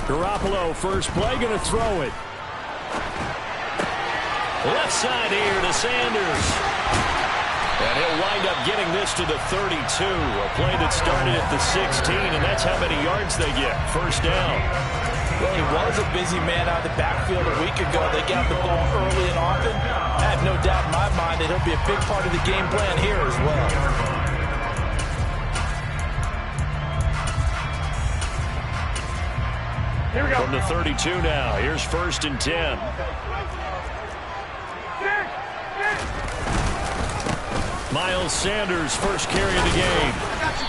Garoppolo, first play, going to throw it. Left side here to Sanders. And he'll wind up getting this to the 32. A play that started at the 16, and that's how many yards they get. First down. Well, he was a busy man out of the backfield a week ago. They got the ball early and often. I have no doubt in my mind that he'll be a big part of the game plan here as well. Here we go. From the 32 now. Here's first and 10. Miles Sanders, first carry of the game.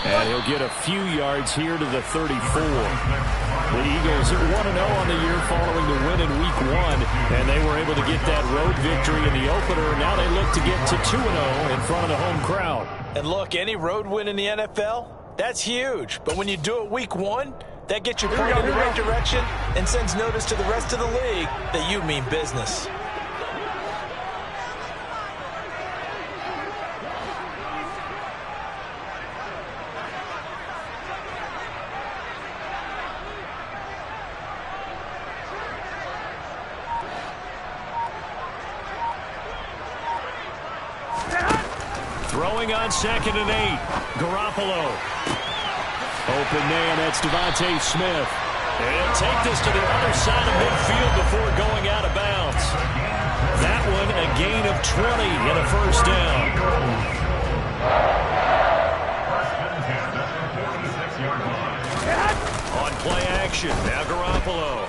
And he'll get a few yards here to the 34. The Eagles 1-0 on the year following the win in Week 1. And they were able to get that road victory in the opener. Now they look to get to 2-0 in front of the home crowd. And look, any road win in the NFL, that's huge. But when you do it Week 1, that gets you pointed in the right direction and sends notice to the rest of the league that you mean business. Throwing on 2nd and 8. Garoppolo. Open man, that's Devontae Smith. And he'll take this to the other side of midfield before going out of bounds. That one a gain of 20 and a first down. On play action, now Garoppolo.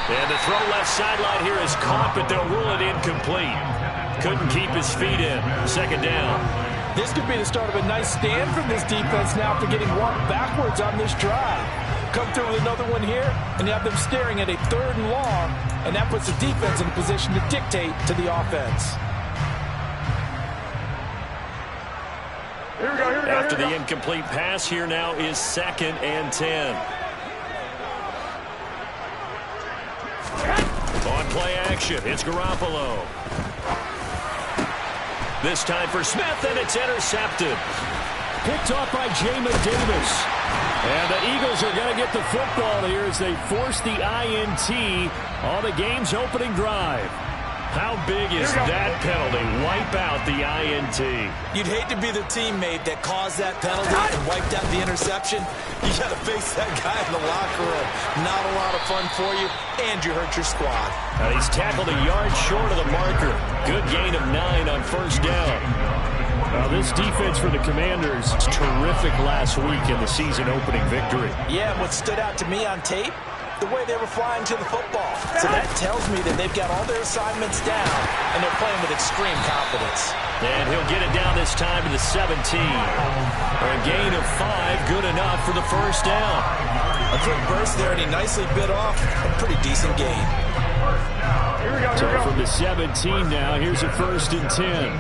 And the throw left sideline here is caught, but they'll rule it incomplete. Couldn't keep his feet in. Second down. This could be the start of a nice stand from this defense now after getting walked backwards on this drive. Come through with another one here, and you have them staring at a 3rd and long, and that puts the defense in a position to dictate to the offense. After the incomplete pass, here now is 2nd and 10. On play action, it's Garoppolo. This time for Smith, and it's intercepted. Picked off by Jamin Davis. And the Eagles are going to get the football here as they force the INT on the game's opening drive. How big is that penalty? Wipe out the INT. You'd hate to be the teammate that caused that penalty and wiped out the interception. You got to face that guy in the locker room. Not a lot of fun for you, and you hurt your squad. Now he's tackled a yard short of the marker. Good gain of 9 on first down. Now this defense for the Commanders is terrific last week in the season-opening victory. Yeah, what stood out to me on tape, the way they were flying to the football. So that tells me that they've got all their assignments down, and they're playing with extreme confidence. And he'll get it down this time to the 17. A gain of 5, good enough for the first down. A quick burst there, and he nicely bit off a pretty decent gain. So from the 17 now, here's a 1st and 10.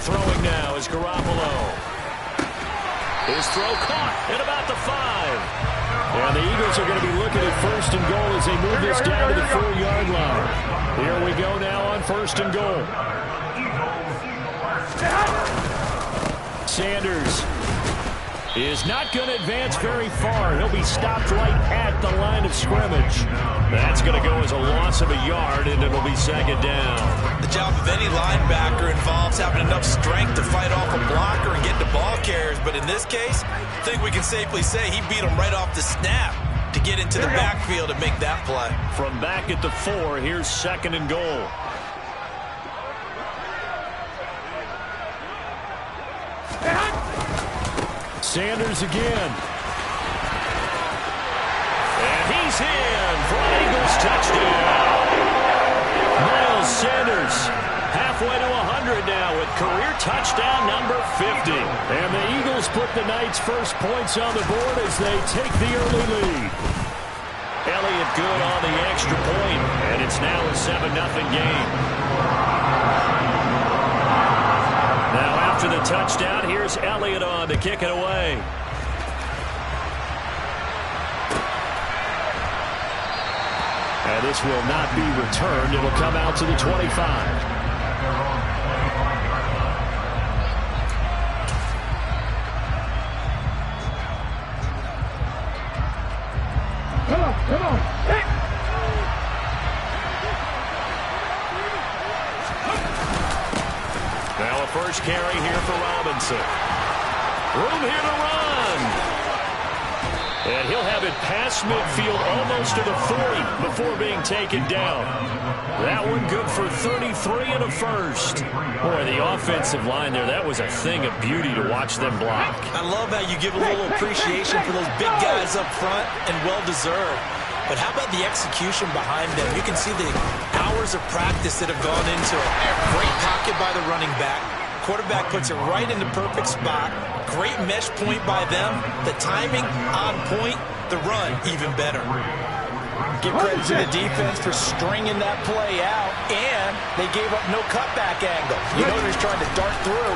Throwing now is Garoppolo. His throw caught at about the 5. And the Eagles are going to be looking at 1st and goal as they move this down to the 4-yard line. Here we go now on 1st and goal. Sanders is not going to advance very far. He'll be stopped right at the line of scrimmage. That's going to go as a loss of a yard, and it'll be 2nd down. The job of any linebacker involves having enough strength to fight off a blocker and get to ball carriers. But in this case, I think we can safely say he beat him right off the snap to get into the backfield and make that play. From back at the 4, here's 2nd and goal. Sanders again. And he's in for an Eagles touchdown. Miles Sanders halfway to 100 now with career touchdown number 50. And the Eagles put the night's first points on the board as they take the early lead. Elliott good on the extra point, and it's now a 7-0 game. Now after the touchdown, here's Elliott on to kick it away. And this will not be returned. It will come out to the 25. first carry here for Robinson. Room here to run. And he'll have it past midfield almost to the 40 before being taken down. That one good for 33 and a first. Boy, the offensive line there, that was a thing of beauty to watch them block. I love how you give a little appreciation for those big guys up front, and well-deserved. But how about the execution behind them? You can see the hours of practice that have gone into it. Great pocket by the running back. Quarterback puts it right in the perfect spot. Great mesh point by them. The timing on point. The run even better. Give credit to the defense for stringing that play out, and they gave up no cutback angle. You know he's trying to dart through.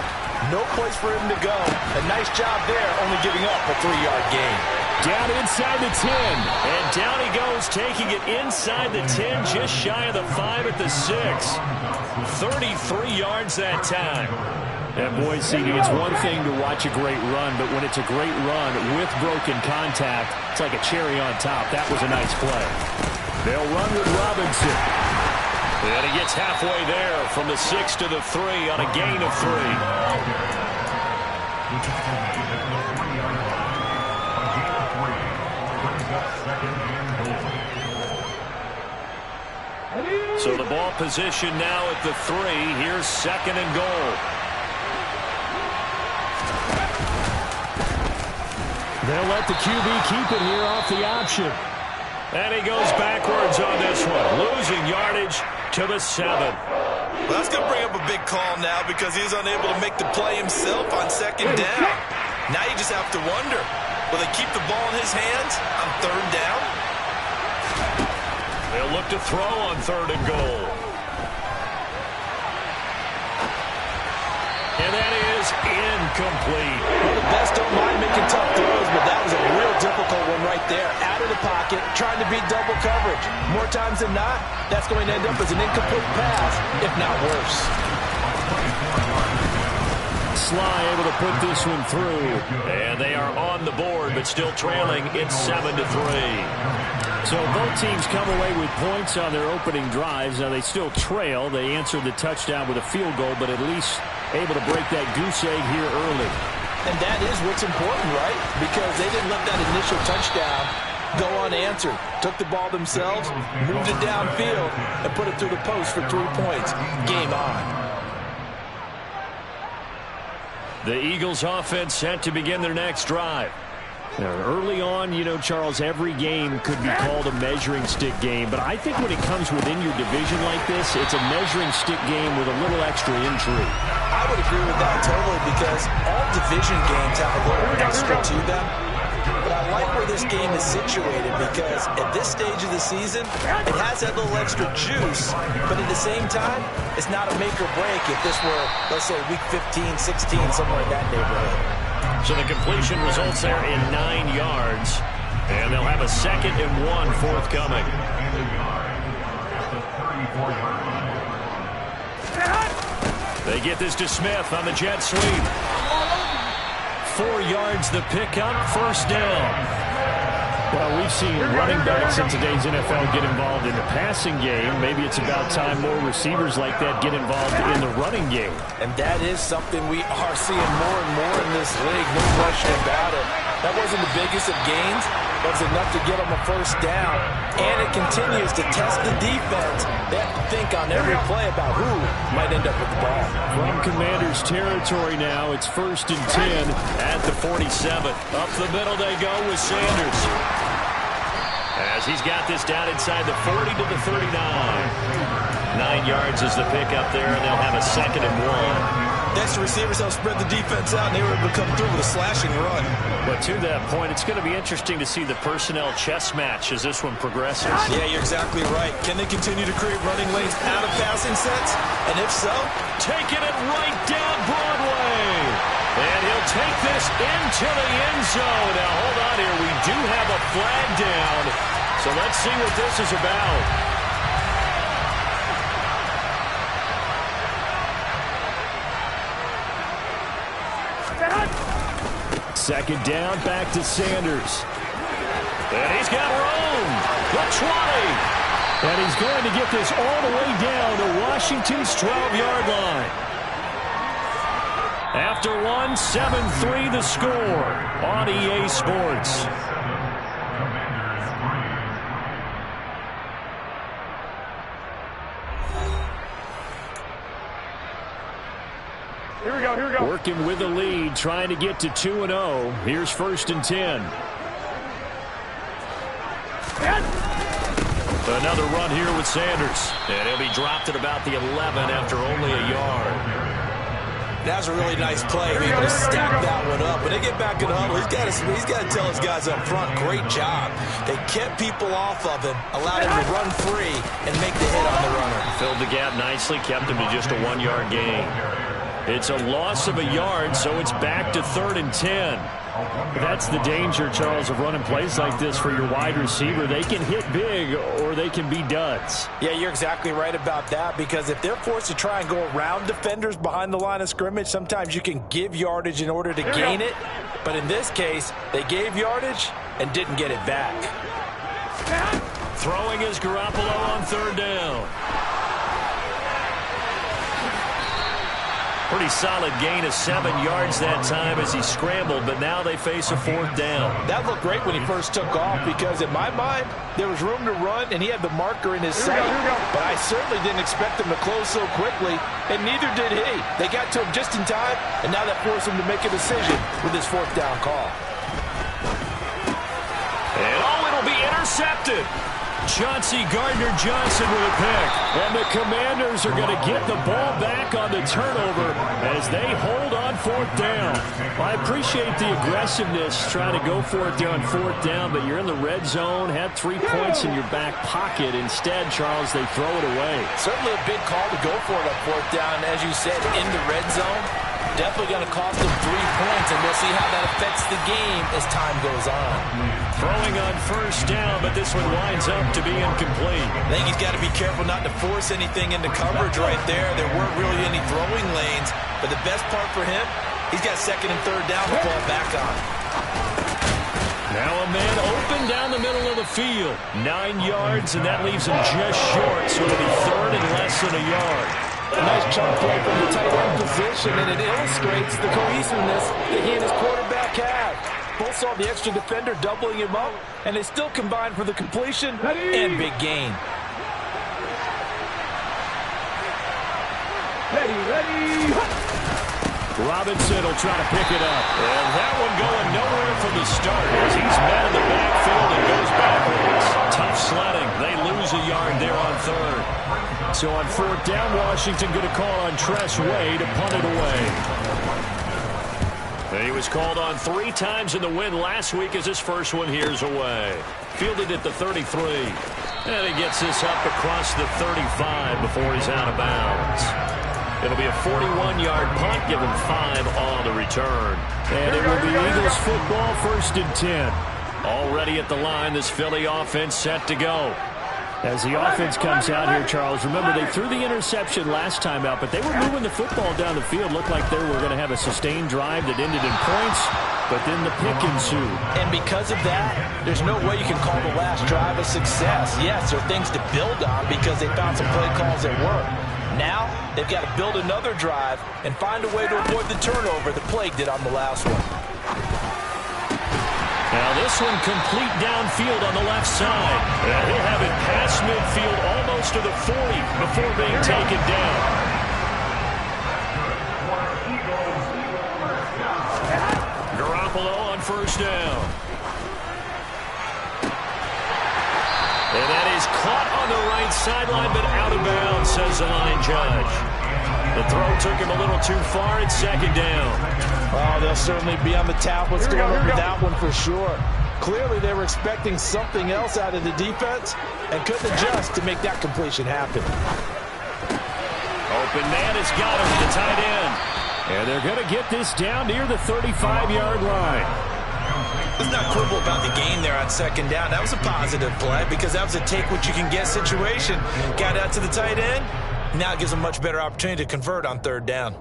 No place for him to go. A nice job there, only giving up a 3-yard gain. Down inside the 10. And down he goes, taking it inside the 10, just shy of the 5 at the 6. 33 yards that time. And boys, CD, it's one thing to watch a great run, but when it's a great run with broken contact, it's like a cherry on top. That was a nice play. They'll run with Robinson. And he gets halfway there from the 6 to the 3 on a gain of 3. So the ball position now at the 3. Here's 2nd and goal. They'll let the QB keep it here off the option. And he goes backwards on this one, losing yardage to the 7. Well, that's going to bring up a big call now because he's unable to make the play himself on 2nd down. Now you just have to wonder, will they keep the ball in his hands on 3rd down? They'll look to throw on 3rd and goal. And that is incomplete. Well, the best don't mind making tough throws, but that was a real difficult one right there. Out of the pocket, trying to beat double coverage. More times than not, that's going to end up as an incomplete pass, if not worse. Sly able to put this one through. And they are on the board, but still trailing. It's 7-3. So both teams come away with points on their opening drives. Now they still trail. They answered the touchdown with a field goal, but at least able to break that goose egg here early. And that is what's important, right? Because they didn't let that initial touchdown go unanswered. Took the ball themselves, moved it downfield, and put it through the post for 3 points. Game on. The Eagles offense set to begin their next drive. Now, early on, you know, Charles, every game could be called a measuring stick game. But I think when it comes within your division like this, it's a measuring stick game with a little extra intrigue. I would agree with that totally because all division games have a little extra to them. But I like where this game is situated because at this stage of the season, it has that little extra juice. But at the same time, it's not a make or break if this were, let's say, week 15, 16, somewhere in that neighborhood. So the completion results there in 9 yards. And they'll have a 2nd and 1 forthcoming. They get this to Smith on the jet sweep. 4 yards the pickup, 1st down. Well, we've seen running backs in today's NFL get involved in the passing game. Maybe it's about time more receivers like that get involved in the running game. And that is something we are seeing more and more in this league, no question about it. That wasn't the biggest of gains, but it's enough to get them a 1st down. And it continues to test the defense. They have to think on every play about who might end up with the ball. From Commanders territory now, it's 1st and 10 at the 47. Up the middle they go with Sanders. As he's got this down inside the 40 to the 39. 9 yards is the pickup there, and they'll have a 2nd and 1. Next, the receivers help spread the defense out, and they were able to come through with a slashing run. But to that point, it's going to be interesting to see the personnel chess match as this one progresses. Yeah, you're exactly right. Can they continue to create running lanes out of passing sets? And if so, taking it right down Broadway. And he'll take this into the end zone. Now, hold on here. We do have a flag down. So let's see what this is about. 2nd down, back to Sanders. And he's got room. The 20. And he's going to get this all the way down to Washington's 12-yard line. After one, 7-3 the score on EA Sports. Here we go. Working with the lead, trying to get to 2-0. Here's 1st and 10. Another run here with Sanders. And he'll be dropped at about the 11 after only a yard. That's a really nice play. Able to stack that one up. When they get back in the huddle, he's got to tell his guys up front, great job. They kept people off of him, allowed him to run free, and make the hit on the runner. Filled the gap nicely, kept him to just a 1-yard gain. It's a loss of a yard, so it's back to 3rd and 10. That's the danger, Charles, of running plays like this for your wide receiver. They can hit big or they can be duds. Yeah, you're exactly right about that, because if they're forced to try and go around defenders behind the line of scrimmage, sometimes you can give yardage in order to gain it. But in this case, they gave yardage and didn't get it back. Throwing is Garoppolo on 3rd down. Pretty solid gain of 7 yards that time as he scrambled, but now they face a 4th down. That looked great when he first took off, because in my mind, there was room to run, and he had the marker in his sight. But I certainly didn't expect him to close so quickly, and neither did he. They got to him just in time, and now that forced him to make a decision with his 4th down call. And it'll be intercepted. Chauncey Gardner-Johnson with a pick. And the Commanders are going to get the ball back on the turnover as they hold on 4th down. I appreciate the aggressiveness trying to go for it there on 4th down, but you're in the red zone, had 3 points in your back pocket. Instead, Charles, they throw it away. Certainly a big call to go for it on 4th down. As you said, in the red zone, definitely going to cost them 3 points, and we'll see how that affects the game as time goes on. Throwing on 1st down, but this one winds up to be incomplete. I think he's got to be careful not to force anything into coverage right there. There weren't really any throwing lanes, but the best part for him, he's got 2nd and 3rd down to fall back on. Now a man open down the middle of the field. 9 yards, and that leaves him just short, so it'll be 3rd and less than a yard. A nice chunk play from the tight end position, and it illustrates the cohesiveness that he and his quarterback have. Both saw the extra defender doubling him up, and they still combined for the completion and big gain. Ready. Robinson will try to pick it up. And that one going nowhere from the start as he's met in the backfield and goes backwards. Tough sledding. They lose a yard there on 3rd. So on 4th down, Washington going to call on Tress Way to punt it away. He was called on 3 times in the win last week as his first one here's away. Fielded at the 33. And he gets this up across the 35 before he's out of bounds. It'll be a 41-yard punt, give him 5 on the return. And it will be Eagles football, 1st and 10. Already at the line, this Philly offense set to go. As the offense comes out here, Charles, remember they threw the interception last time out, but they were moving the football down the field. Looked like they were going to have a sustained drive that ended in points, but then the pick ensued. And because of that, there's no way you can call the last drive a success. Yes, there are things to build on because they found some play calls that work. Now, they've got to build another drive and find a way to avoid the turnover the plague did on the last one. Now this one complete downfield on the left side. And he'll have it past midfield almost to the 40 before being taken down. Garoppolo on 1st down. And that is caught on the right sideline, but out of bounds, says the line judge. The throw took him a little too far. It's 2nd down. Oh, they'll certainly be on the tablets going over that one for sure. Clearly, they were expecting something else out of the defense and couldn't adjust to make that completion happen. Open man has got him, the tight end. And they're going to get this down near the 35-yard line. Let's not quibble about the gain there on 2nd down. That was a positive play because that was a take-what-you-can-get situation. Got out to the tight end. Now it gives them a much better opportunity to convert on 3rd down.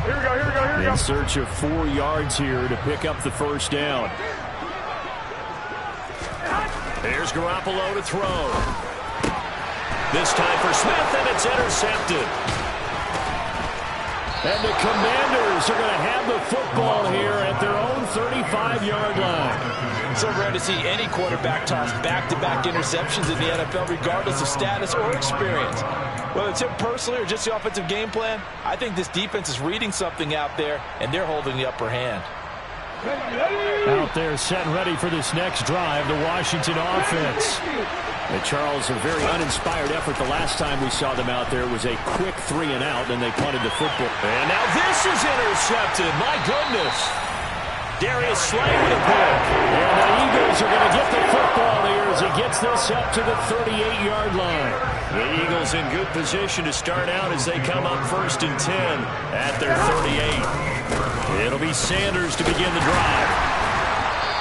Here we go. In search of 4 yards here to pick up the 1st down. Here's Garoppolo to throw. This time for Smith, and it's intercepted. And the Commanders are going to have the football here at their own 35-yard line. So rare to see any quarterback toss back-to-back interceptions in the NFL, regardless of status or experience. Whether it's him personally or just the offensive game plan, I think this defense is reading something out there, and they're holding the upper hand. Out there set and ready for this next drive, the Washington offense. And Charles, a very uninspired effort the last time we saw them out there. It was a quick 3 and out, and they punted the football. And now this is intercepted. My goodness. Darius Slay with a pick. And the Eagles are going to get the football here as he gets this up to the 38-yard line. The Eagles in good position to start out as they come up 1st and 10 at their 38. It'll be Sanders to begin the drive.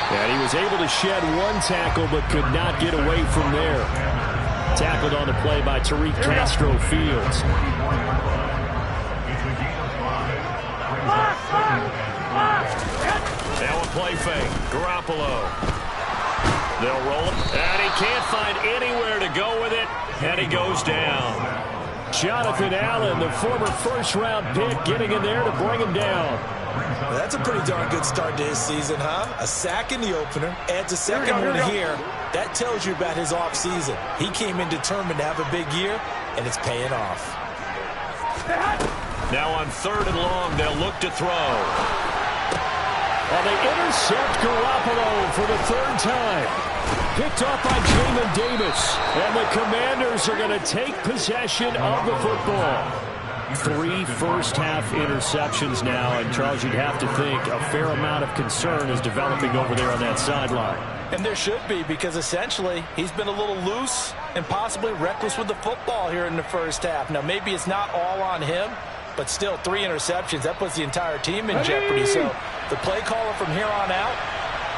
And he was able to shed one tackle but could not get away from there. Tackled on the play by Tariq Castro Fields. Now a play fake. Garoppolo. They'll roll him. And he can't find anywhere to go with it. And he goes down. Jonathan Allen, the former first-round pick, getting in there to bring him down. That's a pretty darn good start to his season, huh? A sack in the opener, adds a second one here. That tells you about his offseason. He came in determined to have a big year, and it's paying off. Now on 3rd and long, they'll look to throw. Well, they intercept Garoppolo for the 3rd time. Picked off by Jamin Davis. And the Commanders are going to take possession of the football. 3 first-half interceptions now, and Charles, you'd have to think a fair amount of concern is developing over there on that sideline. And there should be, because essentially he's been a little loose and possibly reckless with the football here in the first half. Now, maybe it's not all on him, but still 3 interceptions. That puts the entire team in jeopardy. So the play caller from here on out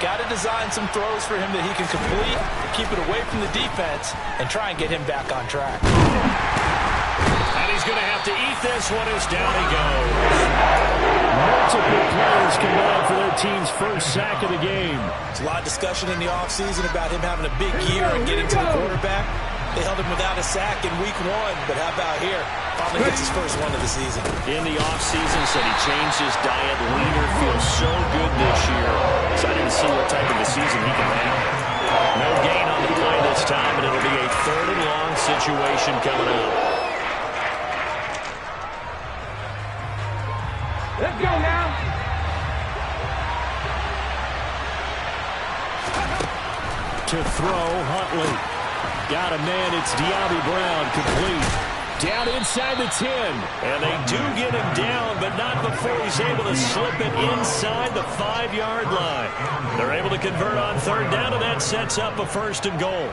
got to design some throws for him that he can complete, keep it away from the defense, and try and get him back on track. And he's going to have to eat this one as down he goes. Multiple players combined for their team's first sack of the game. There's a lot of discussion in the offseason about him having a big year and getting to the quarterback. They held him without a sack in week 1, but how about here? Finally gets his first one of the season. In the offseason, said he changed his diet. Leaner, feels so good this year. Excited to see what type of a season he can have. No gain on the play this time, and it'll be a 3rd and long situation coming up. Let's go now. To throw, Huntley. Got a man, it's De'Ami Brown, complete. Down inside the 10. And they do get him down, but not before he's able to slip it inside the 5-yard line. They're able to convert on 3rd down, and that sets up a 1st and goal.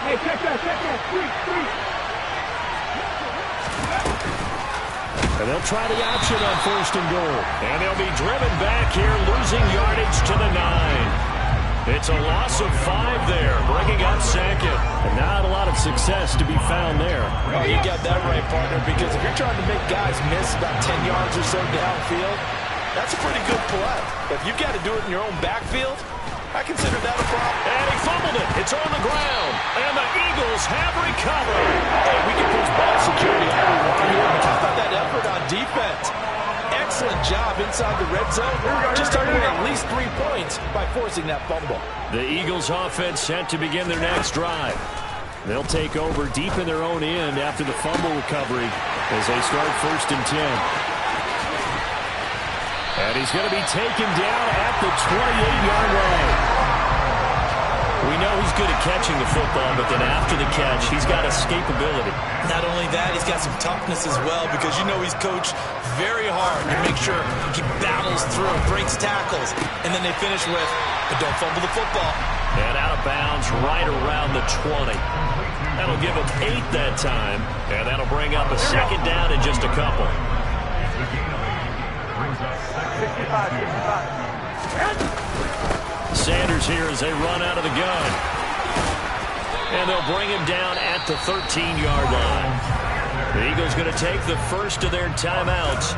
Hey, check that, 3. And they'll try the option on 1st and goal. And they'll be driven back here, losing yardage to the 9. It's a loss of 5 there, bringing up 2nd. And not a lot of success to be found there. Oh, you got that right, partner, because if you're trying to make guys miss about 10 yards or so downfield, that's a pretty good play. But if you've got to do it in your own backfield, I consider that a problem. And he fumbled it. It's on the ground. And the Eagles have recovered. Hey, we can push ball security all we want here, but how about that effort on defense? Excellent job inside the red zone. Just targeting at least 3 points by forcing that fumble. The Eagles offense set to begin their next drive. They'll take over deep in their own end after the fumble recovery as they start 1st and 10. And he's going to be taken down at the 28-yard line. We know he's good at catching the football, but then after the catch, he's got escapability. Not only that, he's got some toughness as well, because you know he's coached very hard to make sure he battles through, breaks tackles, and then they finish with, but don't fumble the football. And out of bounds right around the 20. That'll give him 8 that time, and that'll bring up a 2nd down in just a couple. 65. Sanders here as they run out of the gun. And they'll bring him down at the 13-yard line. The Eagles going to take the first of their timeouts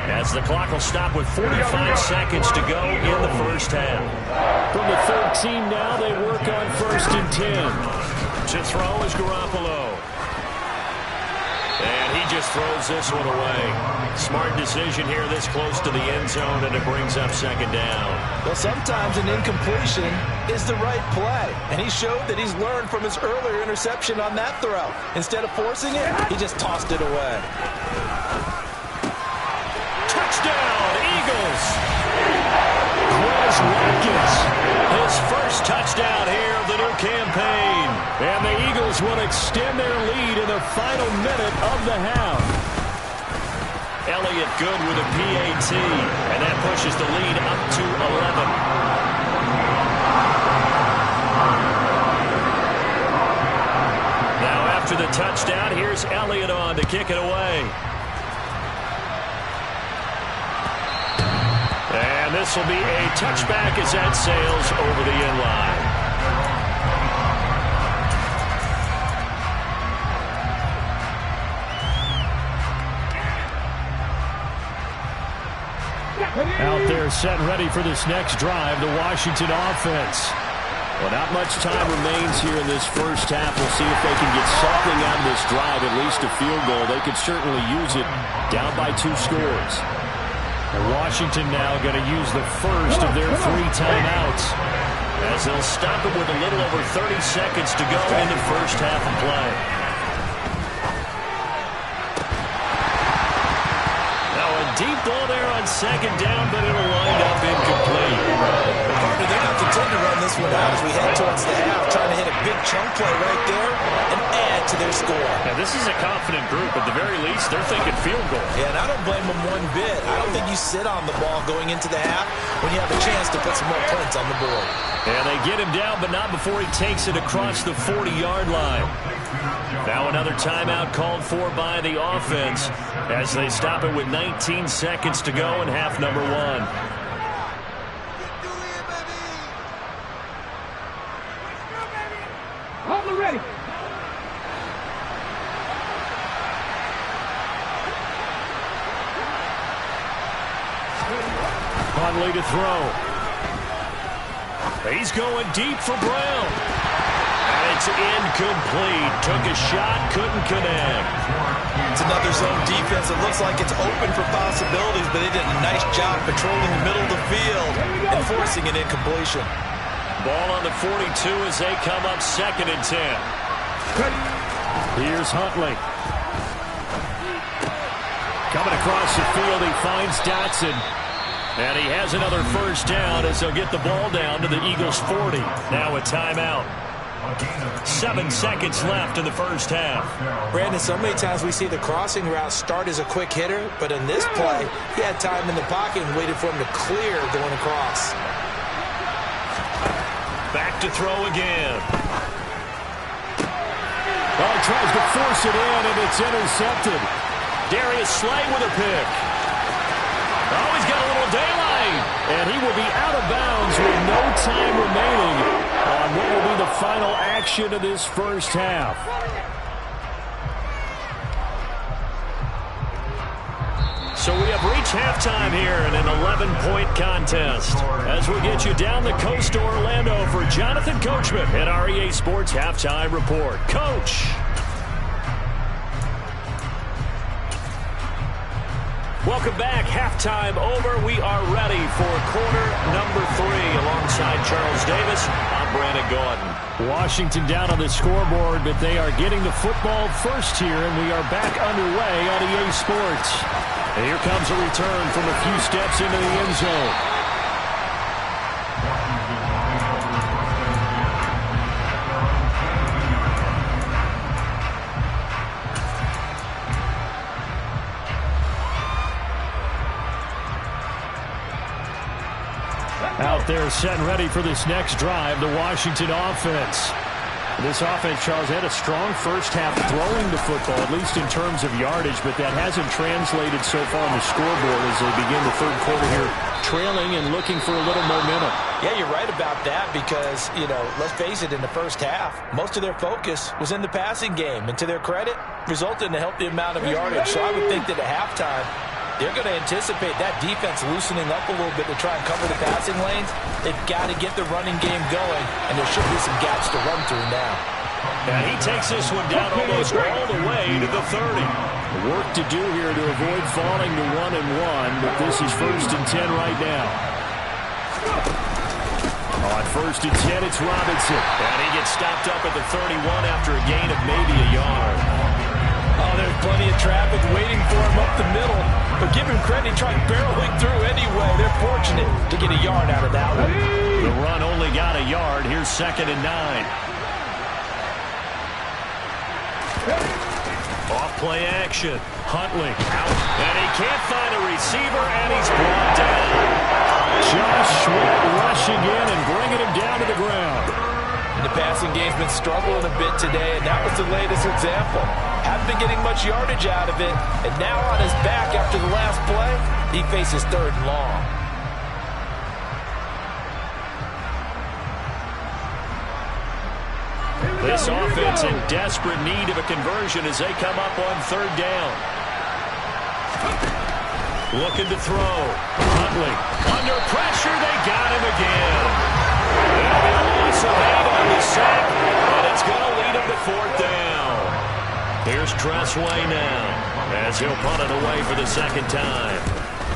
as the clock will stop with 45 seconds to go in the first half. From the 13 now, they work on 1st and 10. To throw is Garoppolo. And he just throws this one away. Smart decision here this close to the end zone, and it brings up 2nd down. Well, sometimes an incompletion is the right play. And he showed that he's learned from his earlier interception on that throw. Instead of forcing it, he just tossed it away. Touchdown, Eagles! Quez Watkins, his first touchdown here of the new campaign. And the Eagles will extend their lead in the final minute of the half. Elliott good with a PAT, and that pushes the lead up to 11. Now after the touchdown, here's Elliott on to kick it away. And this will be a touchback as that sails over the end line. Out there set and ready for this next drive, the Washington offense. Well, not much time remains here in this first half. We'll see if they can get something out of this drive, at least a field goal. They could certainly use it down by 2 scores. And Washington now going to use the first of their 3 timeouts. As they'll stop it with a little over 30 seconds to go in the first half of play. Now a deep ball there on 2nd down, but it'll wind up incomplete. Partner, they're not content to run this one out as we head towards the half, trying to hit a big chunk play right there and add to their score. Now, this is a confident group. At the very least, they're thinking field goal. Yeah, and I don't blame them one bit. I don't think you sit on the ball going into the half when you have a chance to put some more points on the board. And they get him down, but not before he takes it across the 40-yard line. Now another timeout called for by the offense as they stop it with 19 seconds to go in half number 1. Hold ready. Conley to throw. He's going deep for Brown. And it's incomplete. Took a shot, couldn't connect. It's another zone defense. It looks like it's open for possibilities, but they did a nice job patrolling the middle of the field and forcing an incompletion. Ball on the 42 as they come up 2nd and 10. Here's Huntley. Coming across the field, he finds Dotson. And he has another first down as they'll get the ball down to the Eagles' 40. Now a timeout. 7 seconds left in the first half. Brandon, so many times we see the crossing route start as a quick hitter, but in this play, he had time in the pocket and waited for him to clear going across. Back to throw again. Well, he tries to force it in, and it's intercepted. Darius Slay with a pick. Oh, he's got a little daylight. And he will be out of bounds with no time remaining on what will be the final action of this first half. So we have reached halftime here in an 11-point contest. As we get you down the coast to Orlando for Jonathan Coachman at our EA Sports Halftime Report. Coach. Welcome back. Halftime over. We are ready for quarter number 3 alongside Charles Davis. I'm Brandon Gordon. Washington down on the scoreboard, but they are getting the football first here, and we are back underway on EA Sports. And here comes a return from a few steps into the end zone. Out there set and ready for this next drive, the Washington offense. This offense, Charles, had a strong first half throwing the football, at least in terms of yardage, but that hasn't translated so far on the scoreboard as they begin the third quarter here, trailing and looking for a little momentum. Yeah, you're right about that because, let's face it, in the first half, most of their focus was in the passing game. And to their credit, resulted in a healthy amount of yardage. So I would think that at halftime, they're going to anticipate that defense loosening up a little bit to try and cover the passing lanes. They've got to get the running game going, and there should be some gaps to run through now. And he takes this one down almost all the way to the 30. Work to do here to avoid falling to 1-1, but this is 1st and 10 right now. On 1st and 10, it's Robinson. And he gets stopped up at the 31 after a gain of maybe a yard. Oh, there's plenty of traffic waiting for him up the middle. But give him credit, he tried barreling through anyway. They're fortunate to get a yard out of that one. The run only got a yard. Here's 2nd and 9. Off play action. Huntley out. And he can't find a receiver, and he's brought down. Josh Sweat rushing in and bringing him down to the ground. The passing game's been struggling a bit today, and that was the latest example. Haven't been getting much yardage out of it, and now on his back after the last play, he faces 3rd and long. This offense in desperate need of a conversion as they come up on 3rd down. Looking to throw. Huntley under pressure. They got him again. That'll be a loss of 8 on the sack, and it's going to lead him to 4th down. Here's Tressway now as he'll punt it away for the 2nd time.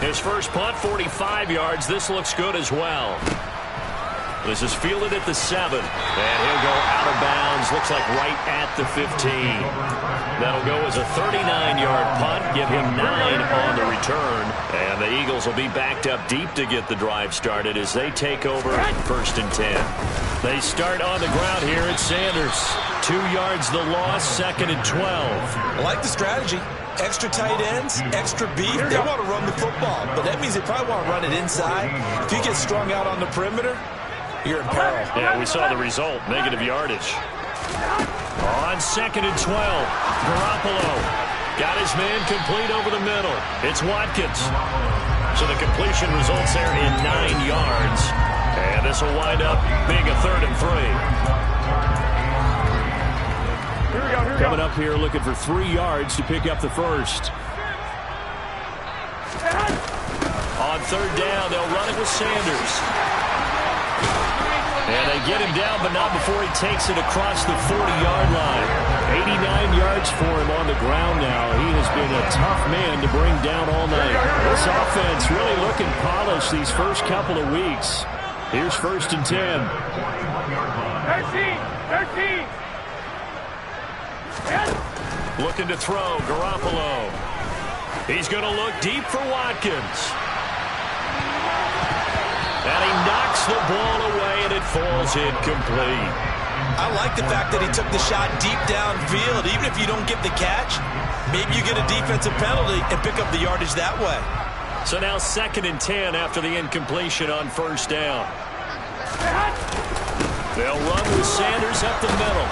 His first punt, 45 yards. This looks good as well. This is fielded at the 7, and he'll go out of bounds. Looks like right at the 15. That'll go as a 39-yard punt, give him 9 on the return. And the Eagles will be backed up deep to get the drive started as they take over 1st and 10. They start on the ground here at Sanders. 2 yards the loss, 2nd and 12. I like the strategy. Extra tight ends, extra beef. They want to run the football, but that means they probably want to run it inside. If you get strung out on the perimeter, you're in peril. Yeah, we saw the result, negative yardage. On 2nd and 12, Garoppolo got his man complete over the middle. It's Watkins. So the completion results there in 9 yards. And this will wind up being a 3rd and 3. Here we go. Coming up here looking for 3 yards to pick up the first. On 3rd down, they'll run it with Sanders. And they get him down, but not before he takes it across the 40-yard line. 89 yards for him on the ground now. He has been a tough man to bring down all night. This offense really looking polished these first couple of weeks. Here's 1st and 10. 13. Looking to throw, Garoppolo. He's going to look deep for Watkins. And he knocks the ball away, and it falls incomplete. I like the fact that he took the shot deep downfield. Even if you don't get the catch, maybe you get a defensive penalty and pick up the yardage that way. So now 2nd and 10 after the incompletion on 1st down. They'll run with Sanders up the middle.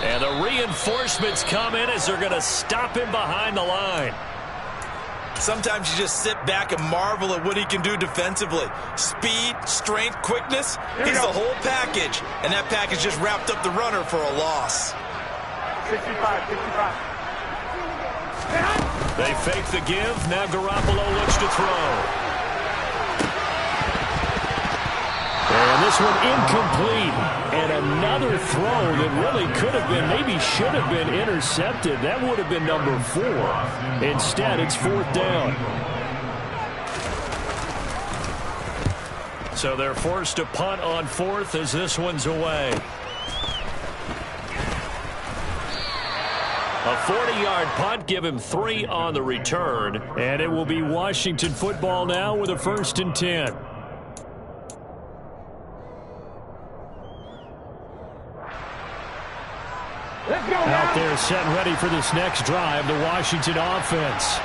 And the reinforcements come in as they're going to stop him behind the line. Sometimes you just sit back and marvel at what he can do defensively. Speed, strength, quickness. He's the whole package. And that package just wrapped up the runner for a loss. 65. They fake the give. Now Garoppolo looks to throw. And this one incomplete. And another throw that really could have been, maybe should have been intercepted. That would have been number 4. Instead, it's 4th down. So they're forced to punt on 4th as this one's away. A 40-yard punt, give him 3 on the return. And it will be Washington football now with a 1st and 10. Let's go Out now. there set and ready for this next drive, the Washington offense.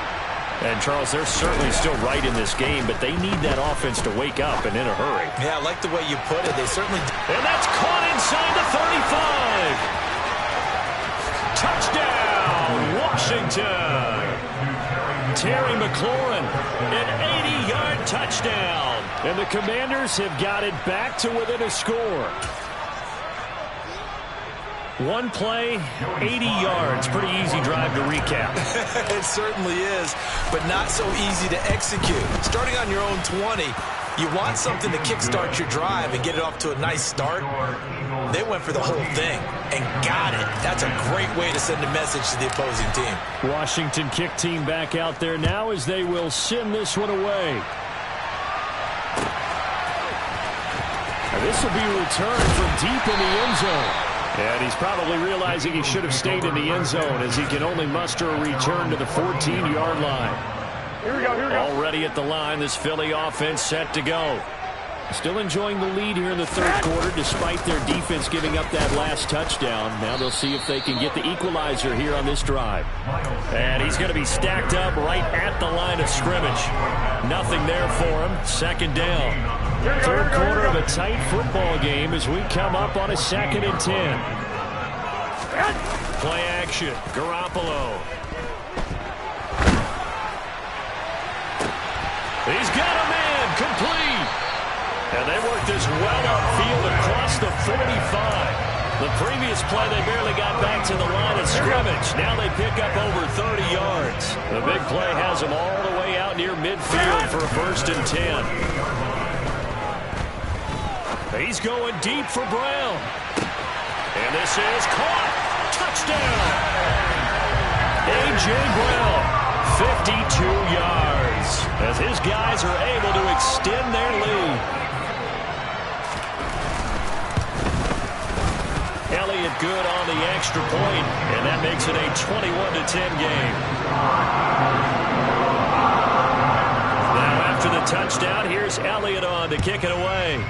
And, Charles, they're certainly still right in this game, but they need that offense to wake up and in a hurry. Yeah, I like the way you put it. They certainly... And that's caught inside the 35. Touchdown, Washington. Terry McLaurin, an 80-yard touchdown. And the Commanders have got it back to within a score. One play, 80 yards. Pretty easy drive to recap. It certainly is, but not so easy to execute. Starting on your own 20, you want something to kickstart your drive and get it off to a nice start. They went for the whole thing and got it. That's a great way to send a message to the opposing team. Washington kick team back out there now as they will send this one away. And this will be returned from deep in the end zone. And he's probably realizing he should have stayed in the end zone as he can only muster a return to the 14-yard line. Here we go, here we go. Already at the line, this Philly offense set to go. Still enjoying the lead here in the third quarter despite their defense giving up that last touchdown. Now they'll see if they can get the equalizer here on this drive. And he's going to be stacked up right at the line of scrimmage. Nothing there for him. Second down. Third quarter of a tight football game as we come up on a 2nd and 10. Play action. Garoppolo. He's got a man. Complete. And they worked this well upfield across the 45. The previous play, they barely got back to the line of scrimmage. Now they pick up over 30 yards. The big play has them all the way out near midfield for a 1st and 10. He's going deep for Brown. And this is caught. Touchdown. A.J. Brown, 52 yards. As his guys are able to extend their lead. Elliott good on the extra point, and that makes it a 21-10 game. Now after the touchdown, here's Elliott on to kick it away.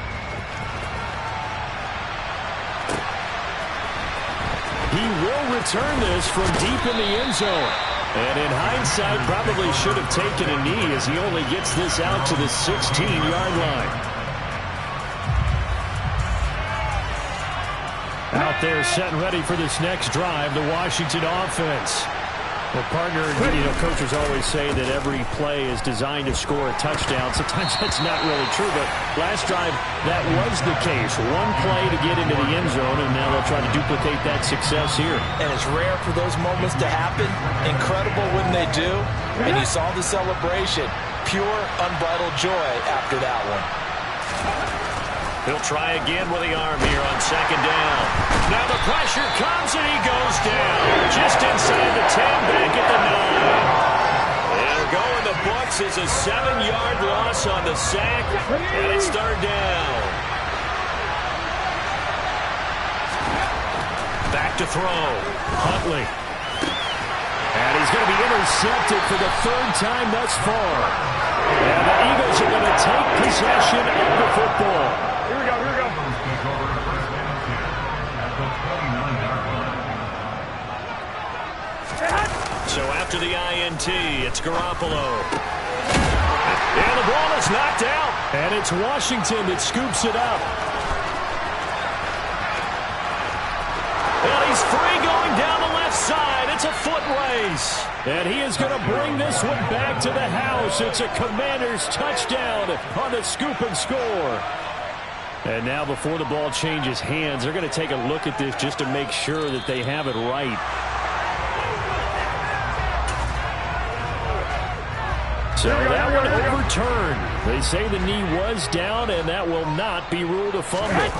He will return this from deep in the end zone. And in hindsight, probably should have taken a knee as he only gets this out to the 16-yard line. Out there set and ready for this next drive, the Washington offense. Well, partner, coaches always say that every play is designed to score a touchdown. Sometimes that's not really true, but last drive, that was the case. One play to get into the end zone, and now they'll try to duplicate that success here. And it's rare for those moments to happen. Incredible when they do. And you saw the celebration. Pure, unbridled joy after that one. He'll try again with the arm here on 2nd down. Now the pressure comes and he goes down. Just inside the 10, back at the 9. It'll go in the books as a 7-yard loss on the sack. And it's 3rd down. Back to throw. Huntley. And he's going to be intercepted for the 3rd time thus far. And the Eagles are going to take possession of the football. Here we go, here we go. So after the INT, it's Garoppolo. And the ball is knocked out. And it's Washington that scoops it up. And he's free going down the left side. It's a foot race. And he is going to bring this one back to the house. It's a Commanders touchdown on the scoop and score. And now before the ball changes hands, they're going to take a look at this just to make sure that they have it right. So that one overturned. They say the knee was down, and that will not be ruled a fumble.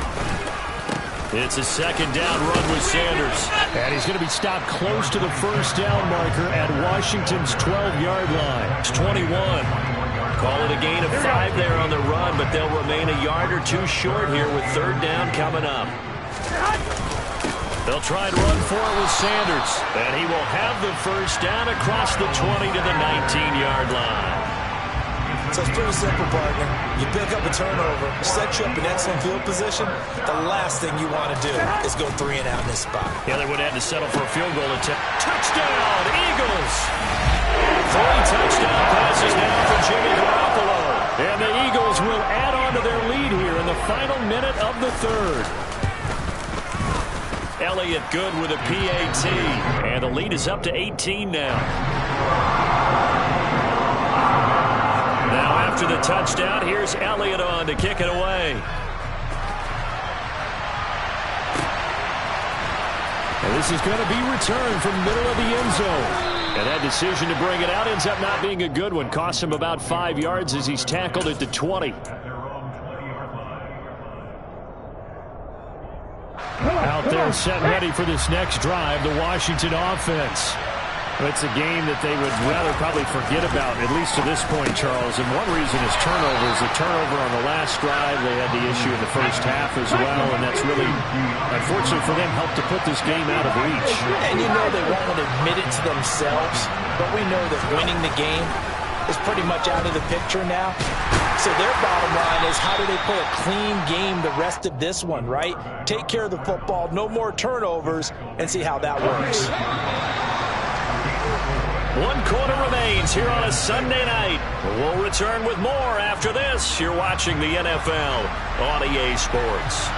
It's a 2nd down run with Sanders. And he's going to be stopped close to the 1st down marker at Washington's 12-yard line. It's 21. Call it a gain of 5 there on the run, but they'll remain a yard or 2 short here with 3rd down coming up. They'll try and run for it with Sanders, and he will have the 1st down across the 20 to the 19-yard line. So it's pretty simple, partner. You pick up a turnover, set you up in excellent field position. The last thing you want to do is go 3 and out in this spot. Yeah, they would have had to settle for a field goal attempt. Touchdown, Eagles! 3 touchdown passes now for Jimmy Garoppolo. And the Eagles will add on to their lead here in the final minute of the third. Elliott good with a PAT. And the lead is up to 18 now. Now after the touchdown, here's Elliott on to kick it away. And this is going to be returned from middle of the end zone. And that decision to bring it out ends up not being a good one. Costs him about 5 yards as he's tackled at the 20. Out there set ready for this next drive, the Washington offense. It's a game that they would rather probably forget about, at least to this point, Charles. And one reason is turnovers. A turnover on the last drive. They had the issue in the first half as well, and that's really, unfortunately for them, helped to put this game out of reach. And you know they won't admit it to themselves, but we know that winning the game is pretty much out of the picture now. So their bottom line is, how do they play a clean game the rest of this one, right? Take care of the football, no more turnovers, and see how that works. 1 quarter remains here on a Sunday night. We'll return with more after this. You're watching the NFL on EA Sports.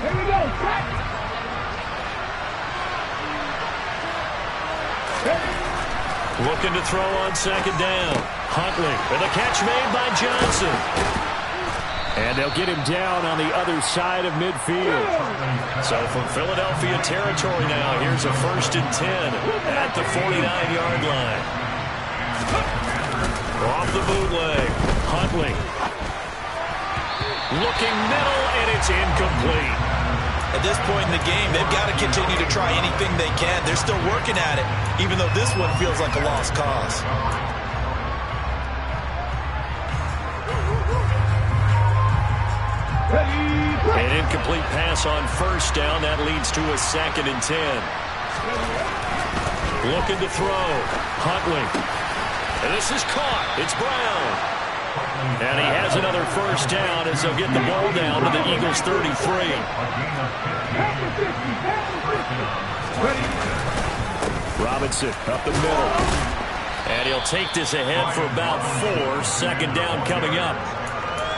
Here we go. Looking to throw on second down. Huntley with a catch made by Johnson. And they'll get him down on the other side of midfield. So from Philadelphia territory now, here's a 1st and 10 at the 49-yard line. Off the bootleg. Huntley. Looking middle, and it's incomplete. At this point in the game, they've got to continue to try anything they can. They're still working at it, even though this one feels like a lost cause. An incomplete pass on 1st down. That leads to a 2nd and 10. Looking to throw. Huntley. And this is caught. It's Brown. And he has another 1st down as they'll get the ball down to the Eagles' 33. Robinson up the middle. And he'll take this ahead for about 4. 2nd down coming up.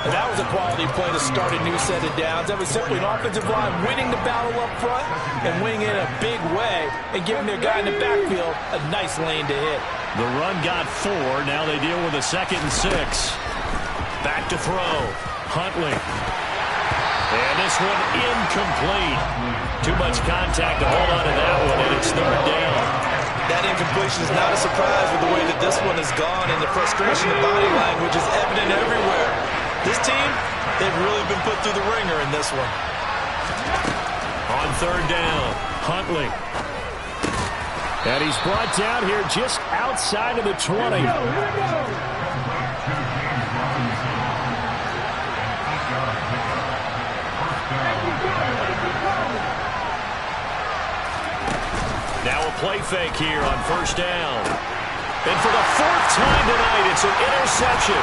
And that was a quality play to start a new set of downs. That was simply an offensive line winning the battle up front and winning it in a big way and giving their guy in the backfield a nice lane to hit. The run got 4. Now they deal with a 2nd and 6. Back to throw. Huntley. And this one incomplete. Too much contact to hold on to that one, and it's 3rd down. That incompletion is not a surprise with the way that this one has gone, and the frustration of body language is evident everywhere. This team, they've really been put through the ringer in this one. On 3rd down, Huntley. And he's brought down here just outside of the 20. Now a play fake here on 1st down. And for the 4th time tonight, it's an interception.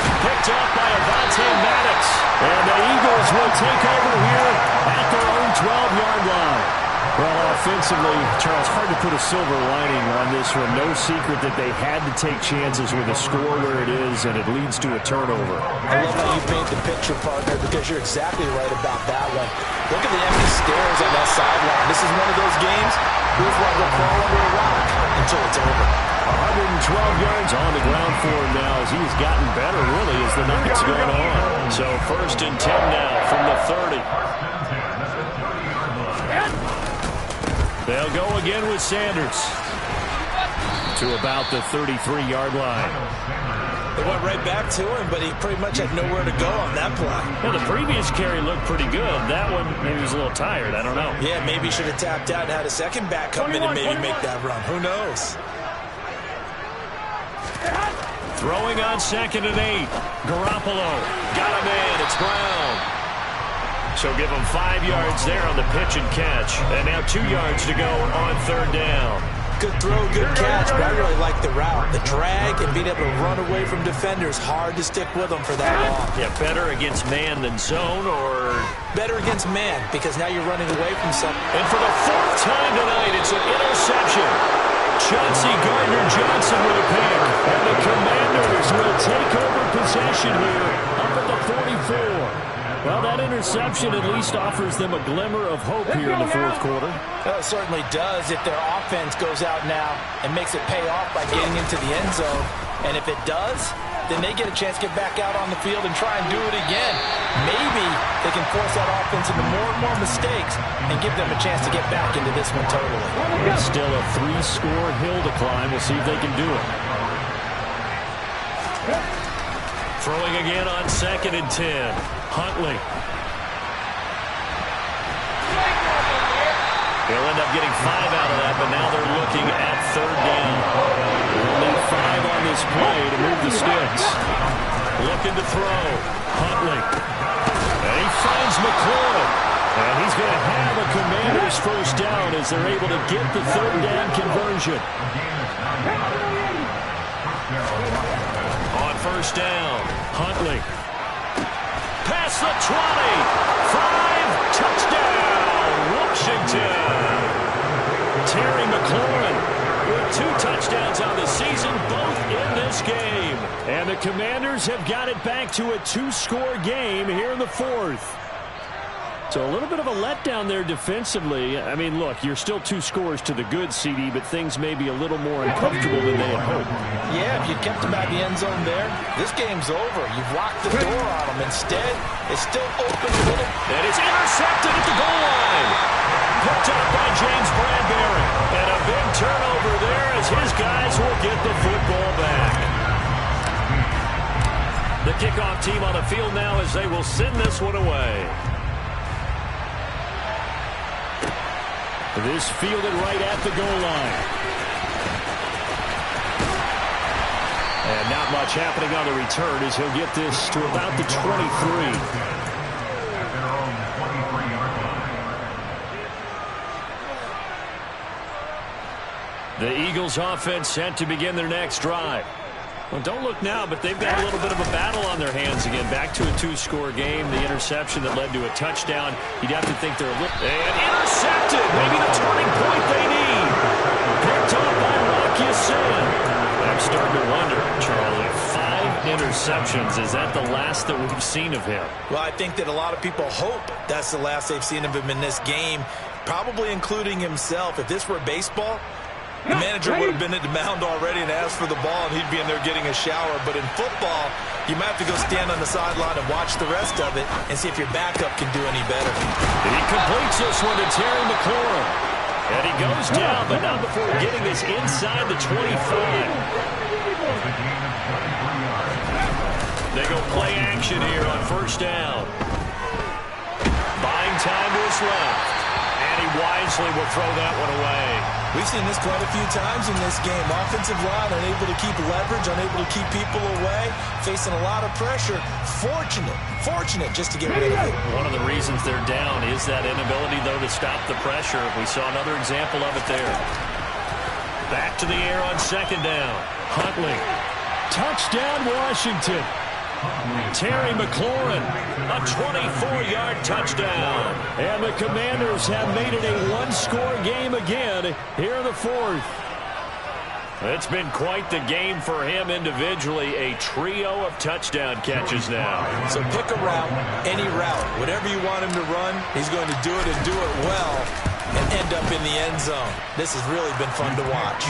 Picked up by Avonte Maddox. And the Eagles will take over here at their own 12-yard line. Well, offensively, Charles, hard to put a silver lining on this one. No secret that they had to take chances with a score where it is, and it leads to a turnover. I love how you paint the picture, partner, because you're exactly right about that one. Look at the empty stares on that sideline. This is one of those games, feels like we'll crawl under a rock until it's over. 112 yards on the ground for him now as he's gotten better, really, as the night's gone on. So 1st and 10 now from the 30. They'll go again with Sanders to about the 33-yard line. They went right back to him, but he pretty much had nowhere to go on that play. Well, the previous carry looked pretty good. That one, maybe he was a little tired. I don't know. Yeah, maybe he should have tapped out and had a second back come in and maybe make that run. Who knows? Throwing on 2nd and 8. Garoppolo got him in. It's Brown. So give him 5 yards there on the pitch and catch. And now 2 yards to go on 3rd down. Good throw, good catch, but I really like the route. The drag and being able to run away from defenders, hard to stick with them for that long. Yeah, better against man than zone, or better against man, because now you're running away from something. And for the fourth time tonight, it's an interception. Chauncey Gardner-Johnson with a pick. And the Commanders will take over possession here up at the 44. Well, that interception at least offers them a glimmer of hope here in the fourth quarter. Well, it certainly does if their offense goes out now and makes it pay off by getting into the end zone. And if it does, then they get a chance to get back out on the field and try and do it again. Maybe they can force that offense into more and more mistakes and give them a chance to get back into this one totally. It's still a 3-score hill to climb. We'll see if they can do it. Throwing again on 2nd and 10. Huntley. They'll end up getting 5 out of that, but now they're looking at 3rd down. They'll need 5 on this play to move the sticks. Looking to throw. Huntley. And he finds McLaurin. And he's going to have a Commanders first down as they're able to get the 3rd down conversion. On 1st down, Huntley. Past the 20. 5. Touchdown, Washington. Terry McLaurin with 2 touchdowns on the season, both in this game. And the Commanders have got it back to a 2-score game here in the 4th. So a little bit of a letdown there defensively. I mean, look, you're still 2 scores to the good, CD, but things may be a little more uncomfortable than they had hoped. Yeah, if you kept them out of the end zone there, this game's over. You've locked the door on them. Instead, it's still open a little. And it's intercepted at the goal line. Picked up by James Bradbury. And a big turnover there as his guys will get the football back. The kickoff team on the field now as they will send this one away. This fielded right at the goal line. And not much happening on the return as he'll get this to about the 23. The Eagles offense set to begin their next drive. Well, don't look now, but they've got a little bit of a battle on their hands again. Back to a 2-score game. The interception that led to a touchdown. You'd have to think they're a little... And intercepted! Maybe the turning point they need. Picked up by Rocky Sin. I'm starting to wonder, Charlie, 5 interceptions. Is that the last that we've seen of him? Well, I think that a lot of people hope that's the last they've seen of him in this game, probably including himself. If this were baseball, the manager would have been at the mound already and asked for the ball, and he'd be in there getting a shower. But in football, you might have to go stand on the sideline and watch the rest of it and see if your backup can do any better. He completes this one to Terry McLaurin. And he goes down, but not before getting this inside the 25. They go play action here on 1st down. Buying time to his left. And he wisely will throw that one away. We've seen this quite a few times in this game. Offensive line unable to keep leverage, unable to keep people away, facing a lot of pressure. Fortunate just to get rid of it. One of the reasons they're down is that inability, though, to stop the pressure. We saw another example of it there. Back to the air on 2nd down. Huntley. Touchdown, Washington. Terry McLaurin, a 24-yard touchdown. And the Commanders have made it a 1-score game again here in the 4th. It's been quite the game for him individually. A trio of touchdown catches now. So pick a route, any route. Whatever you want him to run, he's going to do it and do it well and end up in the end zone. This has really been fun to watch.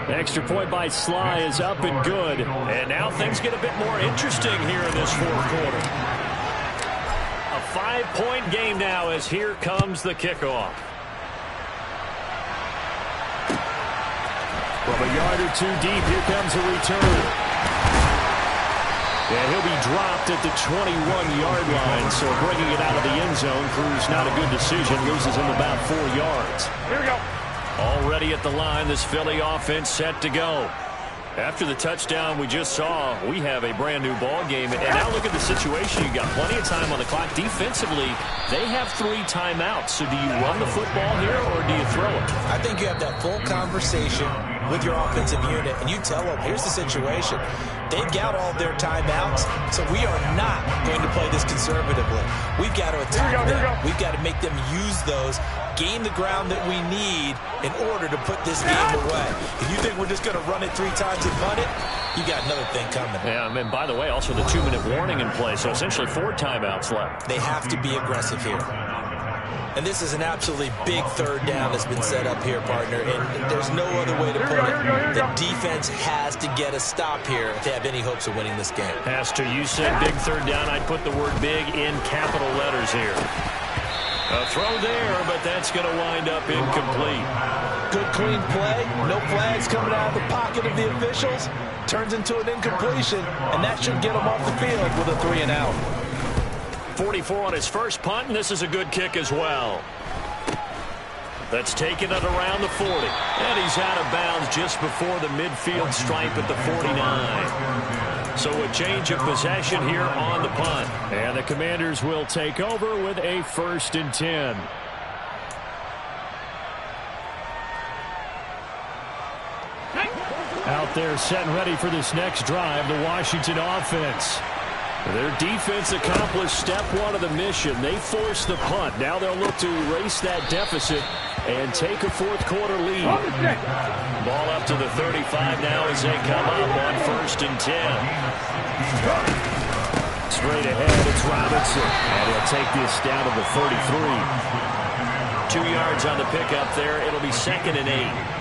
Extra point by Sly is up and good. And now things get a bit more interesting here in this 4th quarter. A 5-point game now as here comes the kickoff. From a yard or 2 deep, here comes a return. And he'll be dropped at the 21-yard line, so bringing it out of the end zone proves not a good decision. Loses him about 4 yards. Here we go. Already at the line, this Philly offense set to go. After the touchdown we just saw, we have a brand new ball game. And now look at the situation. You got plenty of time on the clock. Defensively, they have 3 timeouts. So do you run the football here or do you throw it? I think you have that full conversation with your offensive unit and you tell them, here's the situation. They've got all their timeouts, so we are not going to play this conservatively. We've got to attack them. We've got to make them use those, gain the ground that we need in order to put this game away. If you think we're just going to run it 3 times and punt it, you got another thing coming. Yeah, and by the way, also the 2-minute warning in play, so essentially 4 timeouts left. They have to be aggressive here. And this is an absolutely big 3rd down that's been set up here, partner. And there's no other way to put it. The defense has to get a stop here if they have any hopes of winning this game. Pastor, you said big 3rd down. I'd put the word big in capital letters here. A throw there, but that's going to wind up incomplete. Good clean play. No flags coming out of the pocket of the officials. Turns into an incompletion, and that should get them off the field with a 3 and out. 44 on his first punt, and this is a good kick as well. That's taken it around the 40. And he's out of bounds just before the midfield stripe at the 49. So a change of possession here on the punt. And the Commanders will take over with a 1st and 10. Out there set and ready for this next drive, the Washington offense. Their defense accomplished step 1 of the mission. They forced the punt. Now they'll look to erase that deficit and take a 4th quarter lead. Ball up to the 35 now as they come up on 1st and 10. Straight ahead, it's Robinson. And he'll take this down to the 33. 2 yards on the pickup there. It'll be 2nd and 8.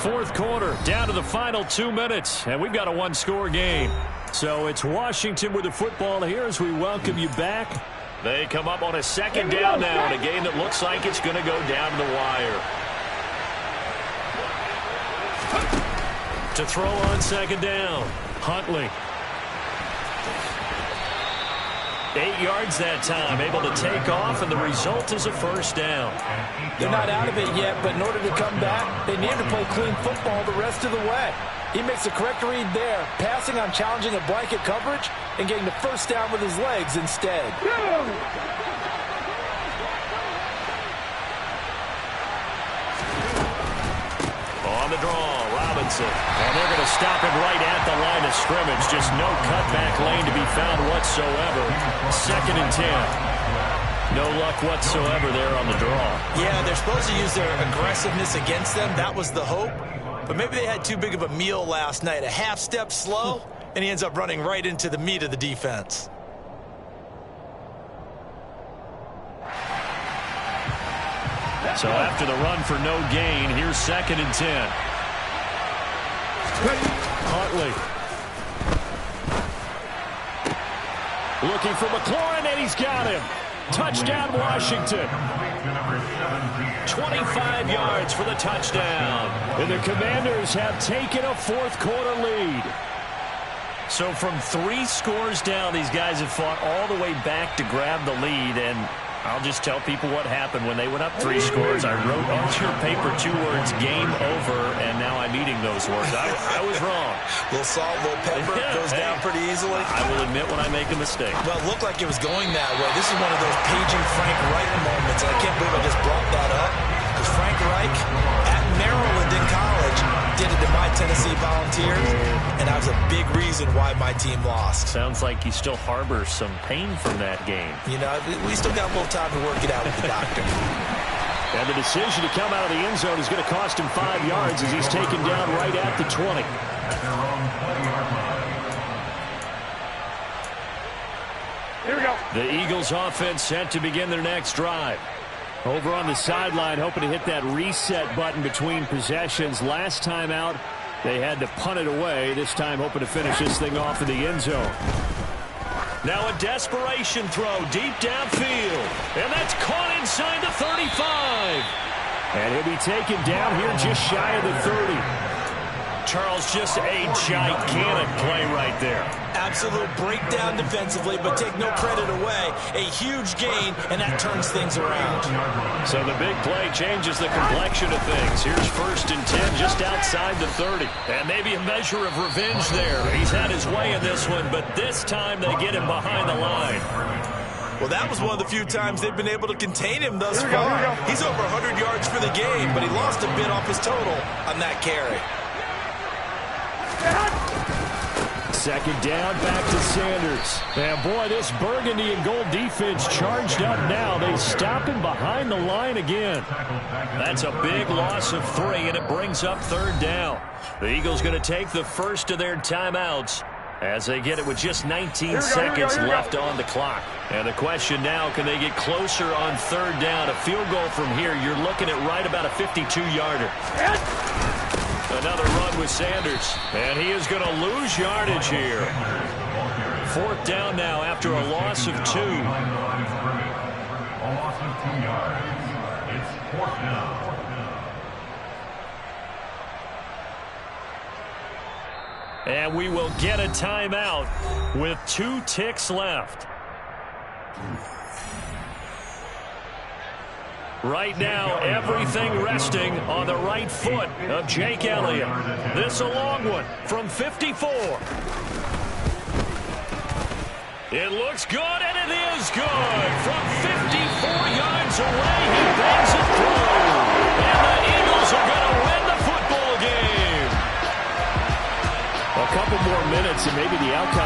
4th quarter, down to the final 2 minutes, and we've got a 1-score game. So it's Washington with the football here as we welcome you back. They come up on a 2nd down now in a game that looks like it's going to go down to the wire. To throw on 2nd down, Huntley. 8 yards that time, able to take off, and the result is a 1st down. They're not out of it yet, but in order to come back, they need to play clean football the rest of the way. He makes the correct read there, passing on challenging a blanket coverage and getting the 1st down with his legs instead. On the draw, Robinson. And they're going to stop him right at the line of scrimmage. Just no cutback lane to be found whatsoever. 2nd and 10. No luck whatsoever there on the draw. Yeah, they're supposed to use their aggressiveness against them. That was the hope. But maybe they had too big of a meal last night. A half step slow, and he ends up running right into the meat of the defense. So after the run for no gain, here's 2nd and 10. Huntley. Looking for McLaurin, and he's got him. Touchdown, Washington. 25 yards for the touchdown. And the Commanders have taken a 4th quarter lead. So from 3 scores down, these guys have fought all the way back to grab the lead, and I'll just tell people what happened when they went up 3 scores. I wrote on your paper 2 words, game over, and now I'm eating those words. I was wrong. A little salt, a little pepper, goes down pretty easily. I will admit when I make a mistake. Well, it looked like it was going that way. This is one of those paging Frank Reich moments, and I can't believe I just brought that up. Because Frank Reich, at Maryland in college, did it to my Tennessee Volunteers, and that was a big reason why my team lost. Sounds like you still harbor some pain from that game. You know, we still got a little time to work it out with the doctor. And the decision to come out of the end zone is going to cost him 5 yards as he's taken down right at the 20. Here we go. The Eagles offense set to begin their next drive. Over on the sideline, hoping to hit that reset button between possessions. Last time out, they had to punt it away. This time, hoping to finish this thing off in the end zone. Now a desperation throw deep downfield. And that's caught inside the 35. And he'll be taken down here just shy of the 30. Charles, just a gigantic play right there. Absolute breakdown defensively, but take no credit away. A huge gain, and that turns things around. So the big play changes the complexion of things. Here's 1st and 10 just outside the 30. And maybe a measure of revenge there. He's had his way in this one, but this time they get him behind the line. Well, that was one of the few times they've been able to contain him thus far. He's over 100 yards for the game, but he lost a bit off his total on that carry. Second down, back to Sanders. And boy, this burgundy and gold defense charged up now. They stop him behind the line again. That's a big loss of 3, and it brings up third down. The Eagles going to take the first of their timeouts as they get it with just 19 seconds left on the clock. And the question now, can they get closer on third down? A field goal from here, you're looking at right about a 52-yarder. Another run with Sanders, and he is going to lose yardage here. Fourth down now after a loss of 2. A loss of 2 yards. It's fourth down. And we will get a timeout with 2 ticks left. Right now, everything resting on the right foot of Jake Elliott. This a long one from 54. It looks good, and it is good. From 54 yards away, he bangs it through. And the Eagles are going to win the football game. A couple more minutes, and maybe the outcome